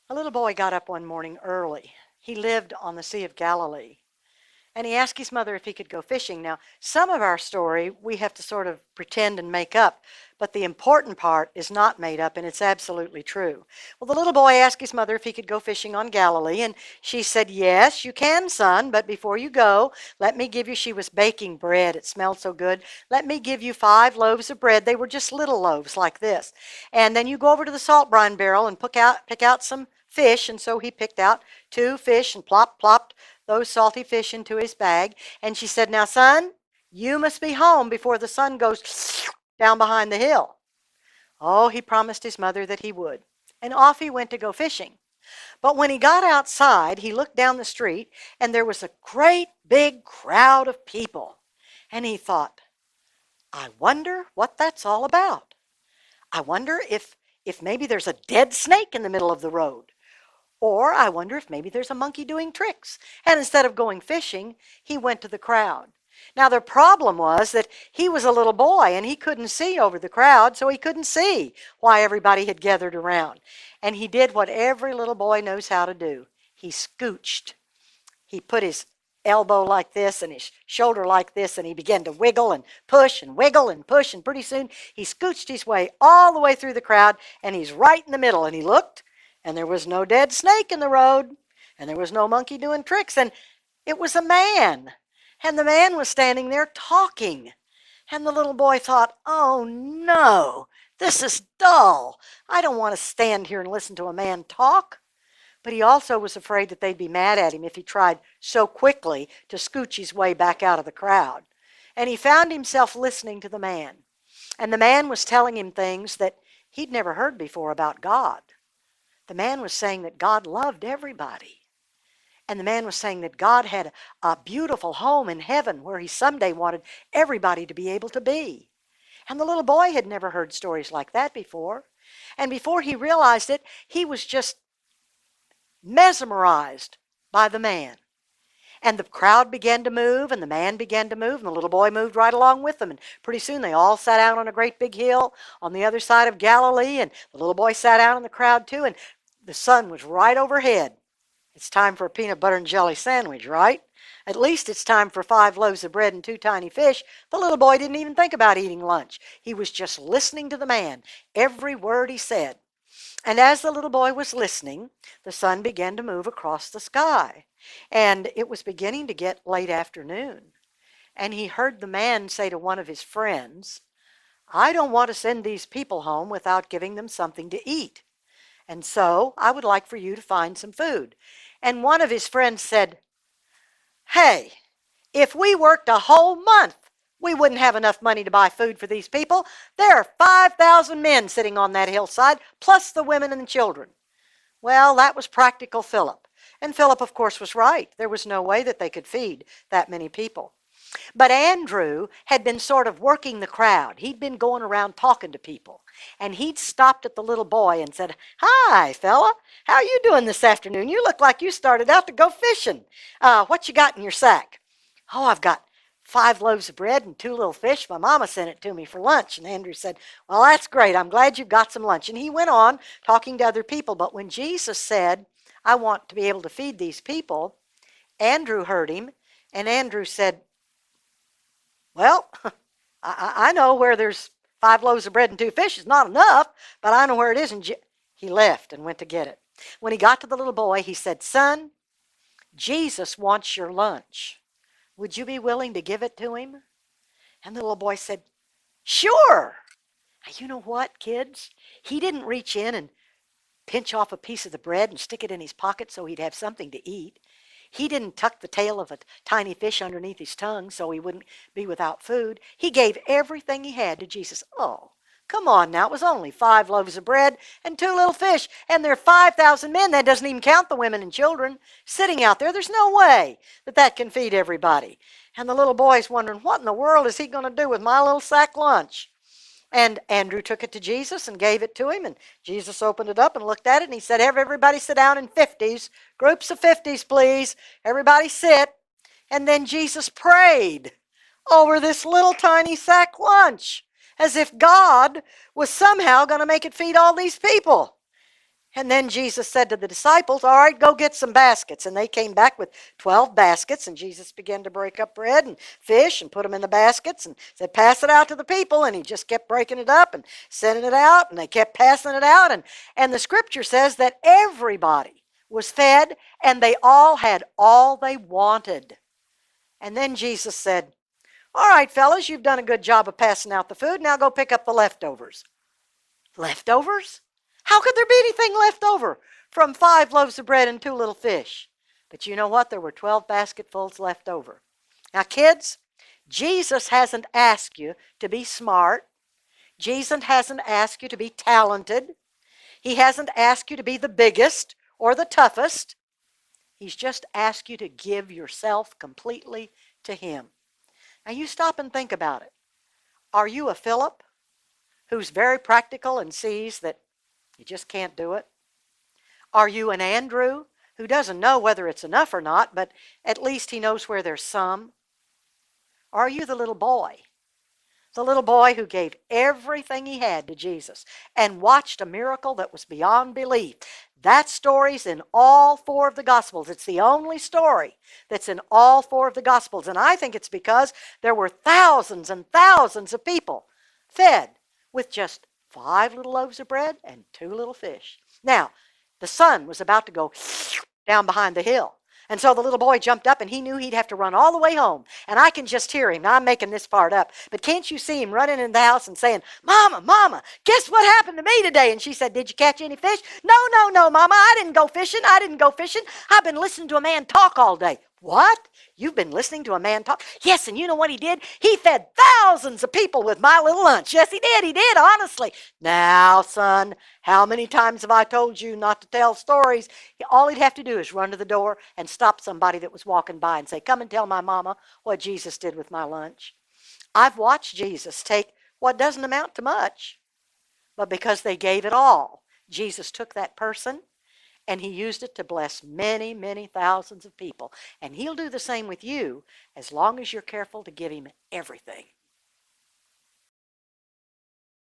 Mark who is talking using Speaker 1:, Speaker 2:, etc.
Speaker 1: A little boy got up one morning early. He lived on the Sea of Galilee. And he asked his mother if he could go fishing. Now, some of our story we have to sort of pretend and make up, but the important part is not made up and it's absolutely true. Well, the little boy asked his mother if he could go fishing on Galilee, and she said, "Yes, you can, son, but before you go, let me give you," she was baking bread. It smelled so good. "Let me give you 5 loaves of bread." They were just little loaves like this. "And then you go over to the salt brine barrel and pick out some fish." And so he picked out 2 fish and plopped those salty fish into his bag. And she said, "Now, son, you must be home before the sun goes down behind the hill." Oh, he promised his mother that he would. And off he went to go fishing. But when he got outside, he looked down the street, and there was a great big crowd of people. And he thought, "I wonder what that's all about. I wonder if maybe there's a dead snake in the middle of the road. Or I wonder if maybe there's a monkey doing tricks." And instead of going fishing, he went to the crowd. Now, the problem was that he was a little boy and he couldn't see over the crowd, so he couldn't see why everybody had gathered around. And he did what every little boy knows how to do. He scooched. He put his elbow like this and his shoulder like this, and he began to wiggle and push and wiggle and push, and pretty soon he scooched his way all the way through the crowd, and he's right in the middle. And he looked, and there was no dead snake in the road, and there was no monkey doing tricks, and it was a man. And the man was standing there talking. And the little boy thought, "Oh no, this is dull. I don't want to stand here and listen to a man talk." But he also was afraid that they'd be mad at him if he tried so quickly to scooch his way back out of the crowd. And he found himself listening to the man. And the man was telling him things that he'd never heard before about God. The man was saying that God loved everybody. And the man was saying that God had a beautiful home in heaven where he someday wanted everybody to be able to be. And the little boy had never heard stories like that before. And before he realized it, he was just mesmerized by the man. And the crowd began to move, and the man began to move, and the little boy moved right along with them. And pretty soon they all sat out on a great big hill on the other side of Galilee, and the little boy sat out in the crowd too, and the sun was right overhead. It's time for a peanut butter and jelly sandwich, right? At least it's time for 5 loaves of bread and 2 tiny fish. The little boy didn't even think about eating lunch. He was just listening to the man, every word he said. And as the little boy was listening, the sun began to move across the sky. And it was beginning to get late afternoon. And he heard the man say to one of his friends, "I don't want to send these people home without giving them something to eat. And so I would like for you to find some food." And one of his friends said, "Hey, if we worked a whole month, we wouldn't have enough money to buy food for these people. There are 5,000 men sitting on that hillside, plus the women and the children." Well, that was practical Philip. And Philip, of course, was right. There was no way that they could feed that many people. But Andrew had been sort of working the crowd. He'd been going around talking to people. And he'd stopped at the little boy and said, "Hi, fella. How are you doing this afternoon? You look like you started out to go fishing. What you got in your sack?" "Oh, I've got 5 loaves of bread and 2 little fish. My mama sent it to me for lunch." And Andrew said, "Well, that's great. I'm glad you've got some lunch." And he went on talking to other people. But when Jesus said, "I want to be able to feed these people," Andrew heard him. And Andrew said, "Well, I know where there's 5 loaves of bread and 2 fish. It's not enough, but I know where it is." And he left and went to get it. When he got to the little boy, he said, "Son, Jesus wants your lunch. Would you be willing to give it to him?" And the little boy said, "Sure." Now, you know what, kids? He didn't reach in and pinch off a piece of the bread and stick it in his pocket so he'd have something to eat. He didn't tuck the tail of a tiny fish underneath his tongue so he wouldn't be without food. He gave everything he had to Jesus. Oh, come on now. It was only 5 loaves of bread and 2 little fish. And there are 5,000 men. That doesn't even count the women and children sitting out there. There's no way that can feed everybody. And the little boy's wondering, what in the world is he going to do with my little sack lunch? And Andrew took it to Jesus and gave it to him. And Jesus opened it up and looked at it. And he said, "Have everybody sit down in 50s. Groups of 50s, please. Everybody sit." And then Jesus prayed over this little tiny sack lunch, as if God was somehow going to make it feed all these people. And then Jesus said to the disciples, all right, go get some baskets. And they came back with 12 baskets, and Jesus began to break up bread and fish and put them in the baskets and said, pass it out to the people. And he just kept breaking it up and sending it out, and they kept passing it out. And the scripture says that everybody was fed, and they all had all they wanted. And then Jesus said, all right, fellas, you've done a good job of passing out the food. Now go pick up the leftovers. Leftovers? How could there be anything left over from 5 loaves of bread and 2 little fish? But you know what? There were 12 basketfuls left over. Now, kids, Jesus hasn't asked you to be smart. Jesus hasn't asked you to be talented. He hasn't asked you to be the biggest or the toughest. He's just asked you to give yourself completely to Him. Now, you stop and think about it. Are you a Philip who's very practical and sees that you just can't do it? Are you an Andrew who doesn't know whether it's enough or not, but at least he knows where there's some? Are you the little boy? The little boy who gave everything he had to Jesus and watched a miracle that was beyond belief. That story's in all 4 of the Gospels. It's the only story that's in all 4 of the Gospels. And I think it's because there were thousands and thousands of people fed with just 5 little loaves of bread and 2 little fish. Now, the sun was about to go down behind the hill. And so the little boy jumped up, and he knew he'd have to run all the way home. And I can just hear him. Now, I'm making this part up. But can't you see him running in the house and saying, Mama, Mama, guess what happened to me today? And she said, did you catch any fish? No, no, no, Mama, I didn't go fishing. I didn't go fishing. I've been listening to a man talk all day. What? You've been listening to a man talk? Yes, and you know what he did? He fed thousands of people with my little lunch. Yes, he did. He did, honestly. Now, son, how many times have I told you not to tell stories? All he'd have to do is run to the door and stop somebody that was walking by and say, come and tell my mama what Jesus did with my lunch. I've watched Jesus take what doesn't amount to much, but because they gave it all, Jesus took that person and He used it to bless many, many thousands of people. And He'll do the same with you as long as you're careful to give Him everything.